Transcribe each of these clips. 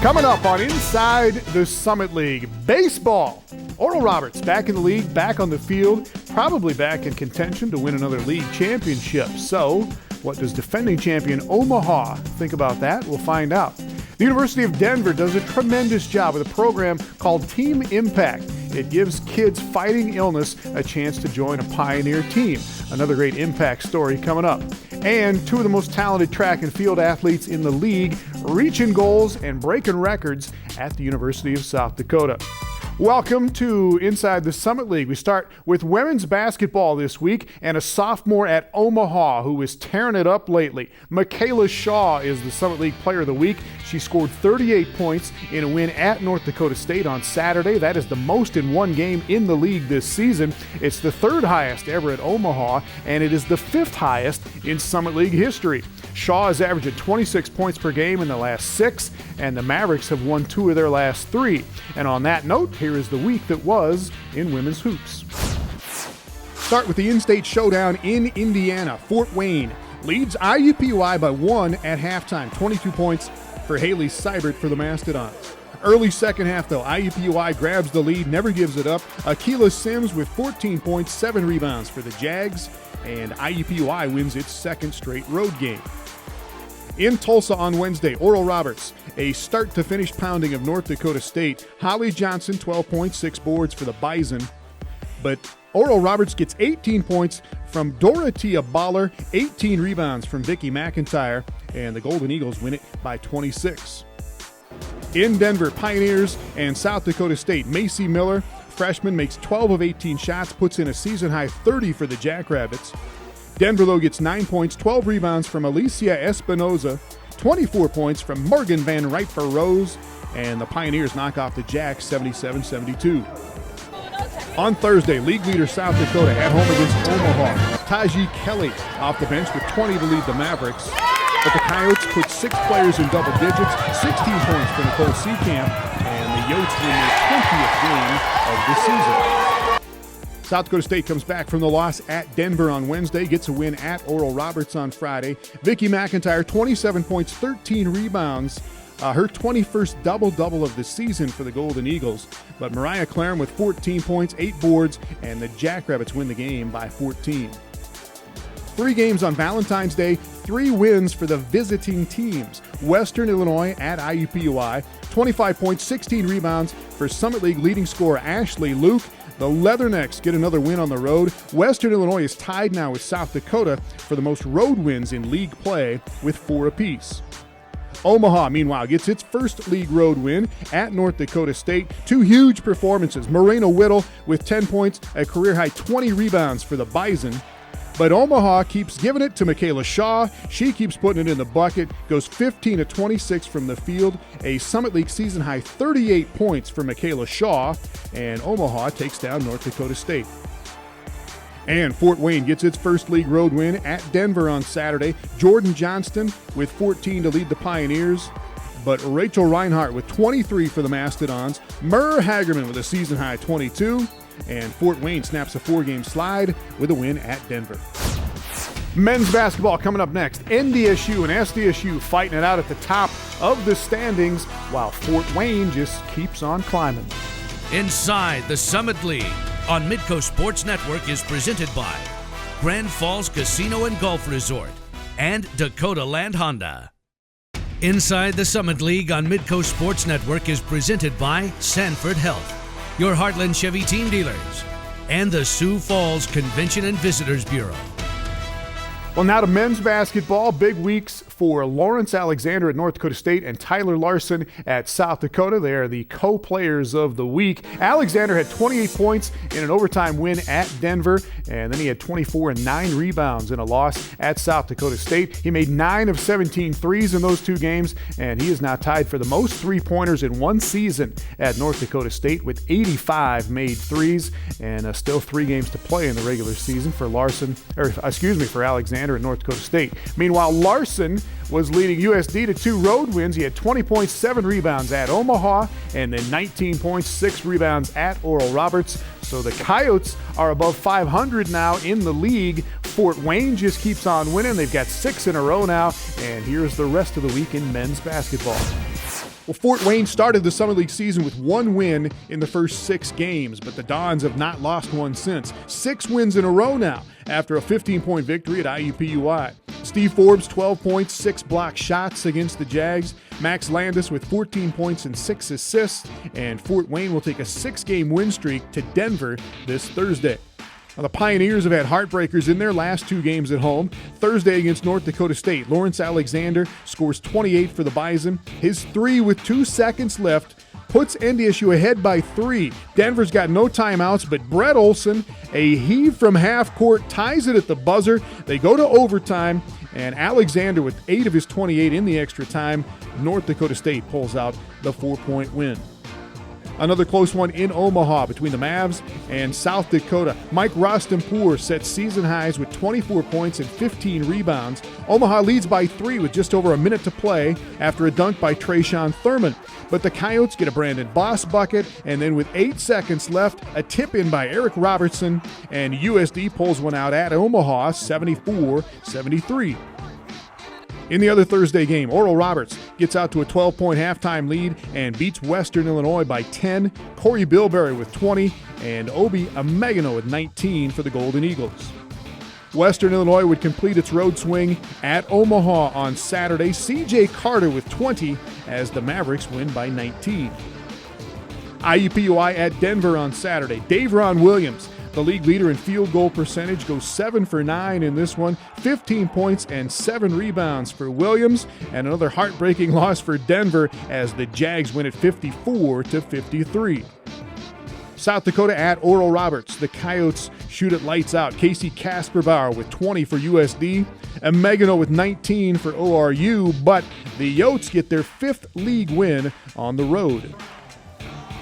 Coming up on Inside the Summit League, baseball. Oral Roberts back in the league, back on the field, probably back in contention to win another league championship. So, what does defending champion Omaha think about that? We'll find out. The University of Denver does a tremendous job with a program called Team Impact. It gives kids fighting illness a chance to join a pioneer team. Another great impact story coming up. And two of the most talented track and field athletes in the league reaching goals and breaking records at the University of South Dakota. Welcome to Inside the Summit League. We start with women's basketball this week and a sophomore at Omaha who is tearing it up lately. Michaela Shaw is the Summit League Player of the Week. She scored 38 points in a win at North Dakota State on Saturday. That is the most in one game in the league this season. It's the third highest ever at Omaha, and it is the fifth highest in Summit League history. Shaw is averaging 26 points per game in the last 6, and the Mavericks have won 2 of their last 3. And on that note, here is the week that was in women's hoops. Start with the in-state showdown in Indiana. Fort Wayne leads IUPUI by 1 at halftime. 22 points for Haley Seibert for the Mastodons. Early second half, though, IUPUI grabs the lead, never gives it up. Akila Sims with 14 points, 7 rebounds for the Jags, and IUPUI wins its second straight road game. In Tulsa on Wednesday, Oral Roberts, a start-to-finish pounding of North Dakota State. Holly Johnson, 12.6 boards for the Bison. But Oral Roberts gets 18 points from Dorothea Baller, 18 rebounds from Vicky McIntyre, and the Golden Eagles win it by 26. In Denver, Pioneers and South Dakota State. Macy Miller, freshman, makes 12 of 18 shots, puts in a season-high 30 for the Jackrabbits. Denver, though, gets 9 points, 12 rebounds from Alicia Espinoza, 24 points from Morgan Van Rite-for-Rose, and the Pioneers knock off the Jacks 77-72. On Thursday, league leader South Dakota at home against Omaha. Taji Kelly off the bench with 20 to lead the Mavericks. But the Coyotes put 6 players in double digits, 16 points for Nicole Seekamp, and the Yotes win their 20th game of the season. South Dakota State comes back from the loss at Denver on Wednesday, gets a win at Oral Roberts on Friday. Vicky McIntyre, 27 points, 13 rebounds, her 21st double-double of the season for the Golden Eagles. But Mariah Claren with 14 points, 8 boards, and the Jackrabbits win the game by 14. 3 games on Valentine's Day, 3 wins for the visiting teams. Western Illinois at IUPUI, 25 points, 16 rebounds for Summit League leading scorer Ashley Luke. The Leathernecks get another win on the road. Western Illinois is tied now with South Dakota for the most road wins in league play with 4 apiece. Omaha, meanwhile, gets its first league road win at North Dakota State. 2 huge performances. Morena Whittle with 10 points, a career-high 20 rebounds for the Bison. But Omaha keeps giving it to Michaela Shaw. She keeps putting it in the bucket, goes 15 of 26 from the field, a Summit League season-high 38 points for Michaela Shaw, and Omaha takes down North Dakota State. And Fort Wayne gets its first league road win at Denver on Saturday. Jordan Johnston with 14 to lead the Pioneers, but Rachel Reinhart with 23 for the Mastodons. Murr Hagerman with a season-high 22. And Fort Wayne snaps a 4-game slide with a win at Denver. Men's basketball coming up next. NDSU and SDSU fighting it out at the top of the standings while Fort Wayne just keeps on climbing. Inside the Summit League on Midco Sports Network is presented by Grand Falls Casino and Golf Resort and Dakota Land Honda. Inside the Summit League on Midco Sports Network is presented by Sanford Health, your Heartland Chevy team dealers, and the Sioux Falls Convention and Visitors Bureau. Well, now to men's basketball. Big weeks for Lawrence Alexander at North Dakota State and Tyler Larson at South Dakota. They are the co-players of the week. Alexander had 28 points in an overtime win at Denver, and then he had 24 and 9 rebounds in a loss at South Dakota State. He made 9 of 17 threes in those 2 games, and he is now tied for the most three-pointers in one season at North Dakota State with 85 made threes, and still 3 games to play in the regular season for for Alexander at North Dakota State. Meanwhile, Larson was leading USD to 2 road wins. He had 20 points, 7 rebounds at Omaha, and then 19 points, 6 rebounds at Oral Roberts. So the Coyotes are above 500 now in the league. Fort Wayne just keeps on winning. They've got 6 in a row now, and here's the rest of the week in men's basketball. Well, Fort Wayne started the Summer League season with 1 win in the first 6 games, but the Dons have not lost one since. 6 wins in a row now after a 15-point victory at IUPUI. Steve Forbes, 12 points, 6 block shots against the Jags. Max Landis with 14 points and 6 assists. And Fort Wayne will take a 6-game win streak to Denver this Thursday. Now, the Pioneers have had heartbreakers in their last 2 games at home. Thursday against North Dakota State, Lawrence Alexander scores 28 for the Bison. His 3 with 2 seconds left puts NDSU ahead by 3. Denver's got no timeouts, but Brett Olson, a heave from half court, ties it at the buzzer. They go to overtime, and Alexander with 8 of his 28 in the extra time. North Dakota State pulls out the 4-point win. Another close one in Omaha between the Mavs and South Dakota. Mike Rostenpour sets season highs with 24 points and 15 rebounds. Omaha leads by 3 with just over a minute to play after a dunk by Trayshawn Thurman. But the Coyotes get a Brandon Boss bucket, and then with 8 seconds left, a tip-in by Eric Robertson, and USD pulls one out at Omaha, 74-73. In the other Thursday game, Oral Roberts gets out to a 12-point halftime lead and beats Western Illinois by 10. Corey Bilberry with 20 and Obi Amegano with 19 for the Golden Eagles. Western Illinois would complete its road swing at Omaha on Saturday. CJ Carter with 20 as the Mavericks win by 19. IUPUI at Denver on Saturday. Davron Williams, the league leader in field goal percentage, goes 7 for 9 in this one. 15 points and 7 rebounds for Williams. And another heartbreaking loss for Denver as the Jags win at 54-53. South Dakota at Oral Roberts. The Coyotes shoot it lights out. Casey Kasperbauer with 20 for USD. Amegano with 19 for ORU. But the Yotes get their 5th league win on the road.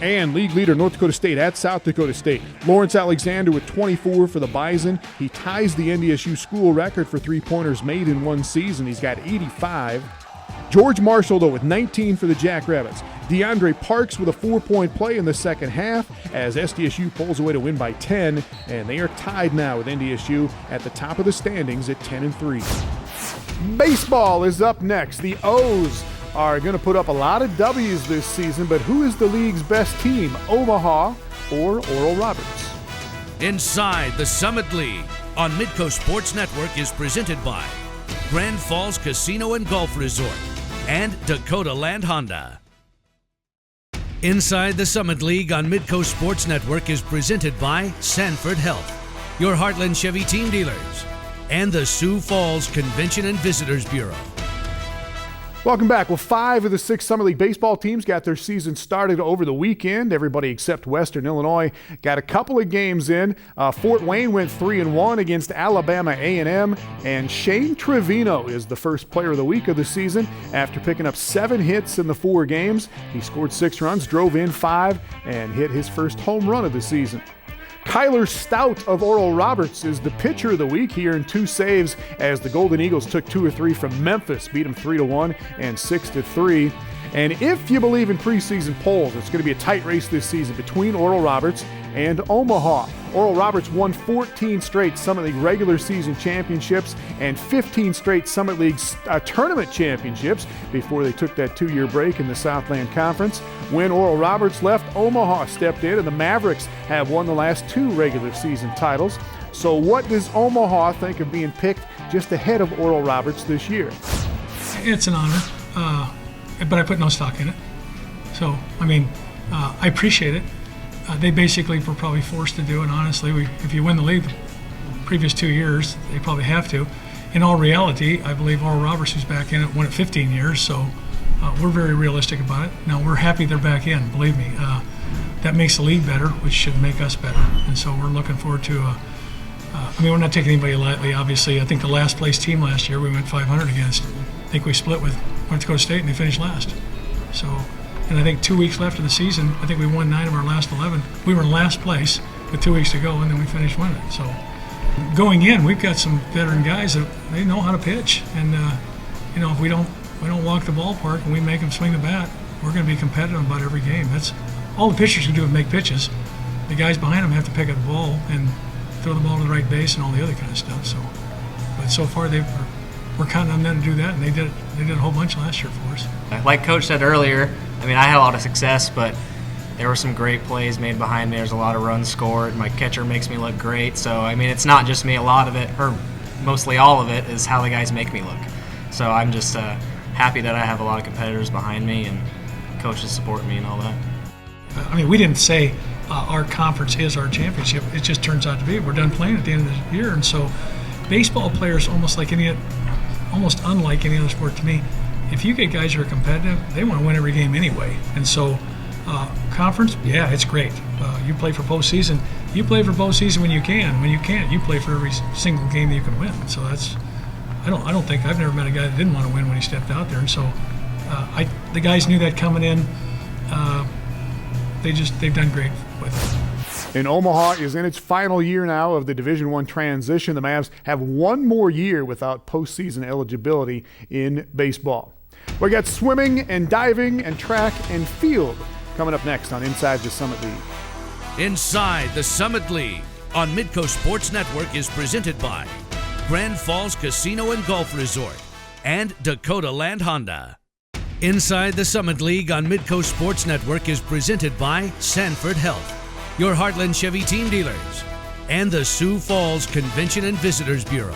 And league leader North Dakota State at South Dakota State. Lawrence Alexander with 24 for the Bison. He ties the NDSU school record for 3-pointers made in one season. He's got 85. George Marshall, though, with 19 for the Jackrabbits. DeAndre Parks with a 4-point play in the second half as SDSU pulls away to win by 10. And they are tied now with NDSU at the top of the standings at 10-3. Baseball is up next. The O's are going to put up a lot of W's this season, but who is the league's best team, Omaha or Oral Roberts? Inside the Summit League on Midco Sports Network is presented by Grand Falls Casino and Golf Resort and Dakota Land Honda. Inside the Summit League on Midco Sports Network is presented by Sanford Health, your Heartland Chevy team dealers, and the Sioux Falls Convention and Visitors Bureau. Welcome back. Well, 5 of the 6 Summer League baseball teams got their season started over the weekend. Everybody except Western Illinois got a couple of games in. Fort Wayne went 3-1 against Alabama A&M, and Shane Trevino is the first player of the week of the season after picking up 7 hits in the 4 games. He scored 6 runs, drove in 5, and hit his first home run of the season. Kyler Stout of Oral Roberts is the pitcher of the week. He earned 2 saves as the Golden Eagles took 2 or 3 from Memphis, beat them 3-1 and 6-3. And if you believe in preseason polls, it's going to be a tight race this season between Oral Roberts and Omaha. Oral Roberts won 14 straight Summit League regular season championships and 15 straight Summit League tournament championships before they took that 2-year break in the Southland Conference. When Oral Roberts left, Omaha stepped in, and the Mavericks have won the last 2 regular season titles. So what does Omaha think of being picked just ahead of Oral Roberts this year? It's an honor, but I put no stock in it. So, I appreciate it. They basically were probably forced to do it. Honestly, if you win the league the previous 2 years, they probably have to. In all reality, I believe Oral Roberts, who's back in it, won it 15 years, so we're very realistic about it. Now, we're happy they're back in, believe me. That makes the league better, which should make us better. And so we're looking forward to we're not taking anybody lightly, obviously. I think the last place team last year we went 500 against. I think we split with North Dakota State and they finished last. So, and I think 2 weeks left of the season, I think we won 9 of our last 11. We were in last place with 2 weeks to go, and then we finished winning. So going in, we've got some veteran guys that they know how to pitch. And, if we don't walk the ballpark and we make them swing the bat, we're going to be competitive about every game. That's all the pitchers can do is make pitches. The guys behind them have to pick up the ball and throw the ball to the right base and all the other kind of stuff. So, but so far we're counting on them to do that, and they did a whole bunch last year for us. Like Coach said earlier, I mean, I had a lot of success, but there were some great plays made behind me. There's a lot of runs scored. My catcher makes me look great. So, I mean, it's not just me. A lot of it, or mostly all of it, is how the guys make me look. So I'm just happy that I have a lot of competitors behind me and coaches support me and all that. I mean, we didn't say our conference is our championship. It just turns out to be. We're done playing at the end of the year. And so baseball players, almost unlike any other sport to me, if you get guys who are competitive, they want to win every game anyway. And so conference, yeah, it's great. You play for postseason. You play for postseason when you can. When you can't, you play for every single game that you can win. So that's, I don't think, I've never met a guy that didn't want to win when he stepped out there. And so the guys knew that coming in. They've done great with it. And Omaha is in its final year now of the Division I transition. The Mavs have one more year without postseason eligibility in baseball. We got swimming and diving and track and field coming up next on Inside the Summit League. Inside the Summit League on Midco Sports Network is presented by Grand Falls Casino and Golf Resort and Dakota Land Honda. Inside the Summit League on Midco Sports Network is presented by Sanford Health, your Heartland Chevy team dealers, and the Sioux Falls Convention and Visitors Bureau.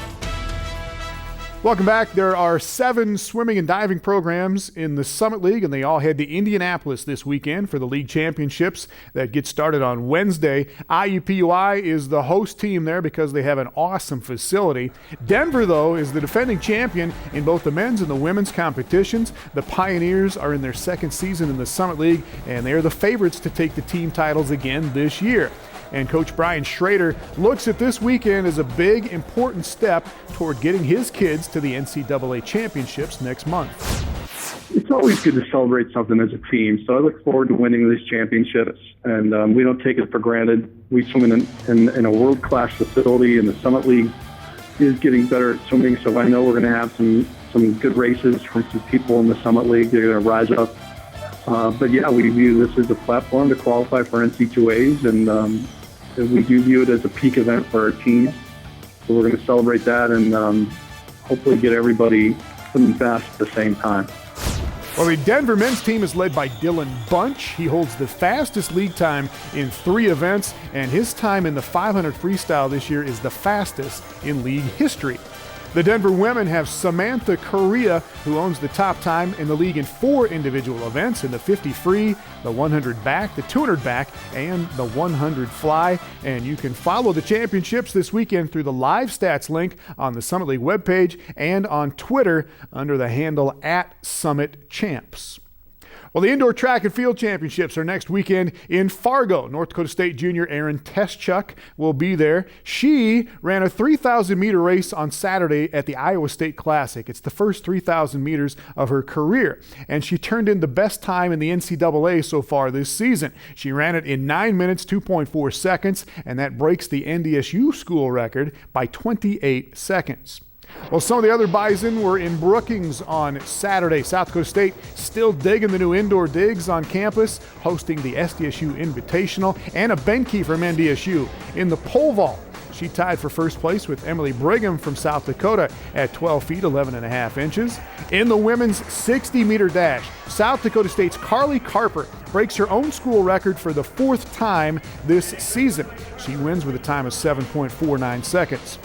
Welcome back. There are 7 swimming and diving programs in the Summit League, and they all head to Indianapolis this weekend for the league championships that get started on Wednesday. IUPUI is the host team there because they have an awesome facility. Denver, though, is the defending champion in both the men's and the women's competitions. The Pioneers are in their second season in the Summit League, and they are the favorites to take the team titles again this year. And Coach Brian Schrader looks at this weekend as a big, important step toward getting his kids to the NCAA championships next month. It's always good to celebrate something as a team, so I look forward to winning these championships, and we don't take it for granted. We swim in a world-class facility, and the Summit League is getting better at swimming, so I know we're going to have some good races from some people in the Summit League. They're going to rise up. But yeah, we view this as a platform to qualify for NC2As, and we do view it as a peak event for our team. So we're going to celebrate that and hopefully get everybody swimming fast at the same time. Well, the Denver men's team is led by Dylan Bunch. He holds the fastest league time in 3 events, and his time in the 500 freestyle this year is the fastest in league history. The Denver women have Samantha Correa, who owns the top time in the league in 4 individual events, in the 50 free, the 100 back, the 200 back, and the 100 fly. And you can follow the championships this weekend through the live stats link on the Summit League webpage and on Twitter under the handle @SummitChamps. Well, the indoor track and field championships are next weekend in Fargo. North Dakota State junior Erin Teschuk will be there. She ran a 3,000-meter race on Saturday at the Iowa State Classic. It's the first 3,000 meters of her career, and she turned in the best time in the NCAA so far this season. She ran it in 9 minutes, 2.4 seconds, and that breaks the NDSU school record by 28 seconds. Well, some of the other Bison were in Brookings on Saturday. South Dakota State still digging the new indoor digs on campus, hosting the SDSU Invitational, and a Benke from NDSU. In the pole vault, she tied for first place with Emily Brigham from South Dakota at 12 feet, 11 and a half inches. In the women's 60-meter dash, South Dakota State's Carly Carper breaks her own school record for the 4th time this season. She wins with a time of 7.49 seconds.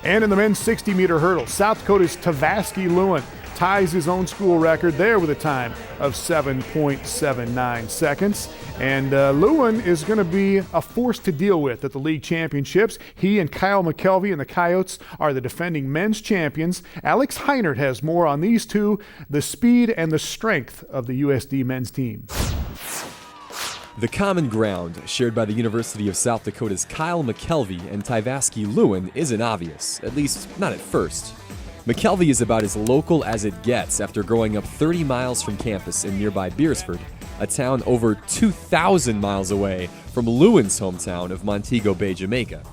And in the men's 60-meter hurdle, South Dakota's Teivaskie Lewin ties his own school record there with a time of 7.79 seconds. And Lewin is going to be a force to deal with at the league championships. He and Kyle MKelvey and the Coyotes are the defending men's champions. Alex Heinert has more on these two, the speed and the strength of the USD men's team. The common ground shared by the University of South Dakota's Kyle MKelvey and Teivaskie Lewin isn't obvious, at least not at first. MKelvey is about as local as it gets after growing up 30 miles from campus in nearby Beersford, a town over 2,000 miles away from Lewin's hometown of Montego Bay, Jamaica.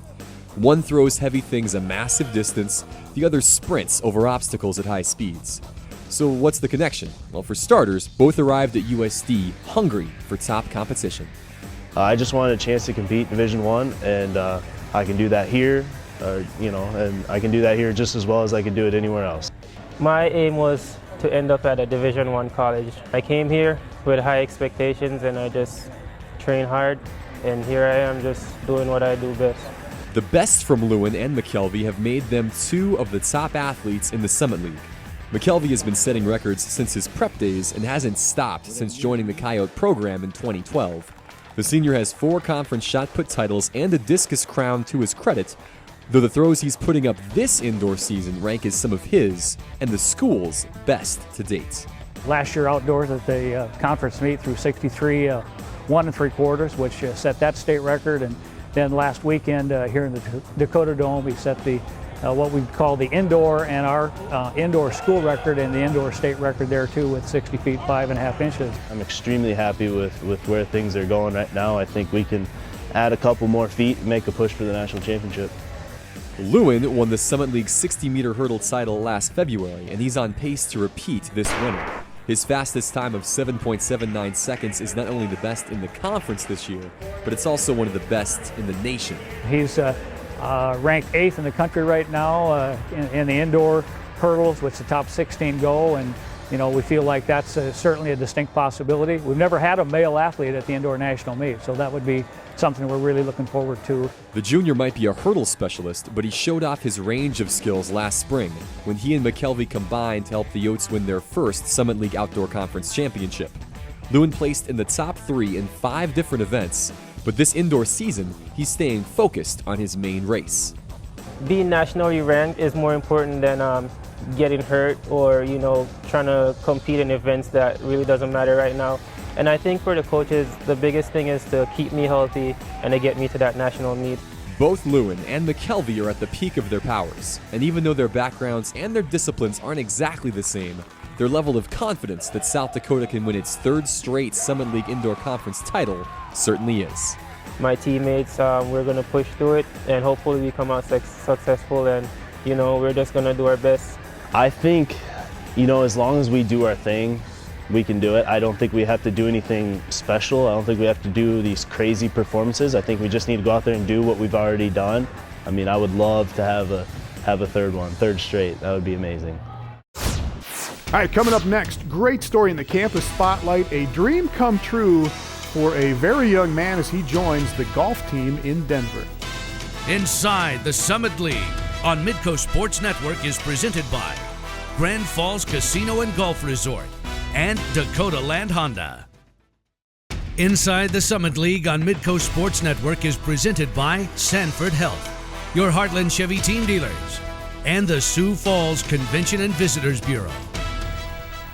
One throws heavy things a massive distance, the other sprints over obstacles at high speeds. So what's the connection? Well, for starters, both arrived at USD hungry for top competition. I just wanted a chance to compete Division I, and I can do that here, and I can do that here just as well as I can do it anywhere else. My aim was to end up at a Division I college. I came here with high expectations and I just train hard, and here I am just doing what I do best. The best from Lewin and MKelvey have made them two of the top athletes in the Summit League. MKelvey has been setting records since his prep days and hasn't stopped since joining the Coyote program in 2012. The senior has 4 conference shot put titles and a discus crown to his credit, though the throws he's putting up this indoor season rank as some of his and the school's best to date. Last year outdoors at the conference meet threw 63 1 3/4, which set that state record, and then last weekend here in the Dakota Dome, we set the what we call the indoor and our indoor school record and the indoor state record there too, with 60 feet 5.5 inches. I'm extremely happy with where things are going right now. I think we can add a couple more feet and make a push for the national championship. Lewin won the Summit League 60-meter hurdle title last February, and he's on pace to repeat this winter. His fastest time of 7.79 seconds is not only the best in the conference this year, but it's also one of the best in the nation. He's ranked 8th in the country right now in the indoor hurdles, which the top 16 go, and we feel like that's certainly a distinct possibility. We've never had a male athlete at the indoor national meet, so that would be something we're really looking forward to. The junior might be a hurdle specialist, but he showed off his range of skills last spring when he and MKelvey combined to help the Yotes win their first Summit League Outdoor Conference championship. Lewin placed in the top 3 in 5 different events, but this indoor season, he's staying focused on his main race. Being nationally ranked is more important than getting hurt or, trying to compete in events that really doesn't matter right now. And I think for the coaches, the biggest thing is to keep me healthy and to get me to that national meet. Both Lewin and MKelvey are at the peak of their powers, and even though their backgrounds and their disciplines aren't exactly the same, their level of confidence that South Dakota can win its 3rd straight Summit League Indoor Conference title certainly is. My teammates, we're going to push through it, and hopefully we come out successful, and we're just going to do our best. I think, as long as we do our thing, we can do it. I don't think we have to do anything special. I don't think we have to do these crazy performances. I think we just need to go out there and do what we've already done. I mean, I would love to have a 3rd straight. That would be amazing. All right, coming up next, great story in the campus spotlight, a dream come true for a very young man as he joins the golf team in Denver. Inside the Summit League on Midco Sports Network is presented by Grand Falls Casino and Golf Resort and Dakota Land Honda. Inside the Summit League on Midco Sports Network is presented by Sanford Health, your Heartland Chevy team dealers, and the Sioux Falls Convention and Visitors Bureau.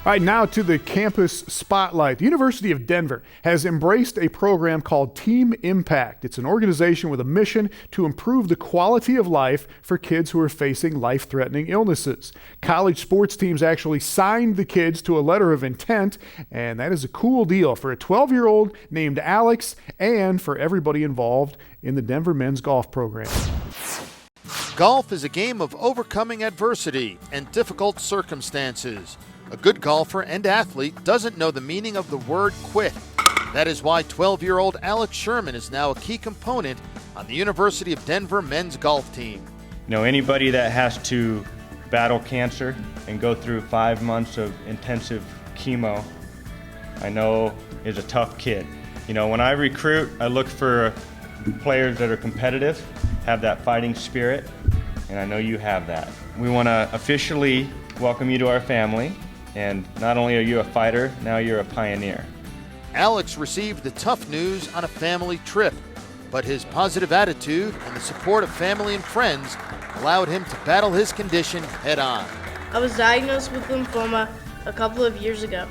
All right, now to the campus spotlight. The University of Denver has embraced a program called Team Impact. It's an organization with a mission to improve the quality of life for kids who are facing life-threatening illnesses. College sports teams actually signed the kids to a letter of intent, and that is a cool deal for a 12-year-old named Alex and for everybody involved in the Denver men's golf program. Golf is a game of overcoming adversity and difficult circumstances. A good golfer and athlete doesn't know the meaning of the word quit. That is why 12-year-old Alex Sherman is now a key component on the University of Denver men's golf team. Anybody that has to battle cancer and go through 5 months of intensive chemo, I know is a tough kid. When I recruit, I look for players that are competitive, have that fighting spirit, and I know you have that. We want to officially welcome you to our family. And not only are you a fighter, now you're a pioneer. Alex received the tough news on a family trip, but his positive attitude and the support of family and friends allowed him to battle his condition head on. I was diagnosed with lymphoma a couple of years ago.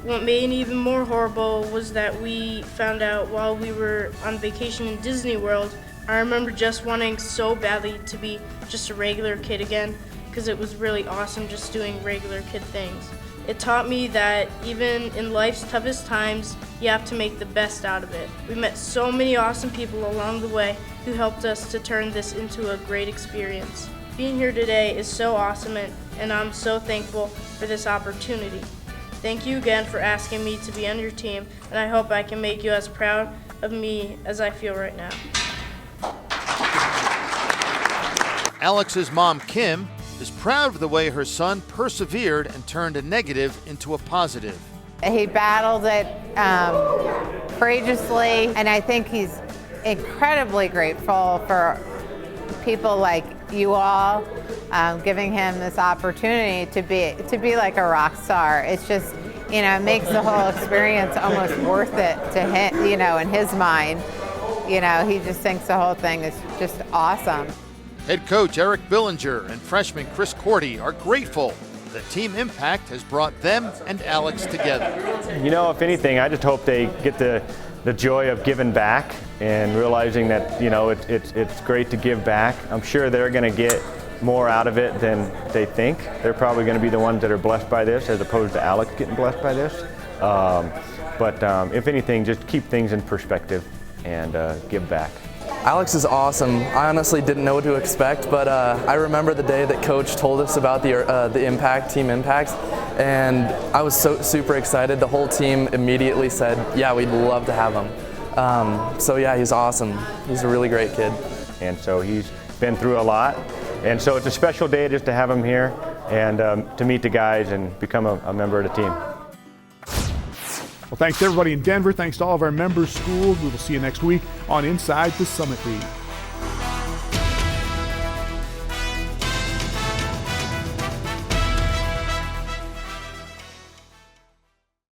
What made it even more horrible was that we found out while we were on vacation in Disney World. I remember just wanting so badly to be just a regular kid again, because it was really awesome just doing regular kid things. It taught me that even in life's toughest times, you have to make the best out of it. We met so many awesome people along the way who helped us to turn this into a great experience. Being here today is so awesome, and I'm so thankful for this opportunity. Thank you again for asking me to be on your team, and I hope I can make you as proud of me as I feel right now. Alex's mom, Kim, is proud of the way her son persevered and turned a negative into a positive. He battled it courageously, and I think he's incredibly grateful for people like you all giving him this opportunity to be like a rock star. It's just, it makes the whole experience almost worth it to him, in his mind. He just thinks the whole thing is just awesome. Head coach Eric Billinger and freshman Chris Cordy are grateful that Team Impact has brought them and Alex together. If anything, I just hope they get the joy of giving back and realizing that, it's great to give back. I'm sure they're going to get more out of it than they think. They're probably going to be the ones that are blessed by this as opposed to Alex getting blessed by this. But if anything, just keep things in perspective and give back. Alex is awesome. I honestly didn't know what to expect, but I remember the day that Coach told us about the Impact, Team Impact, and I was super excited. The whole team immediately said, yeah, we'd love to have him. So yeah, he's awesome. He's a really great kid. And so he's been through a lot, and so it's a special day just to have him here and to meet the guys and become a member of the team. Well, thanks to everybody in Denver. Thanks to all of our member schools. We will see you next week on Inside the Summit League.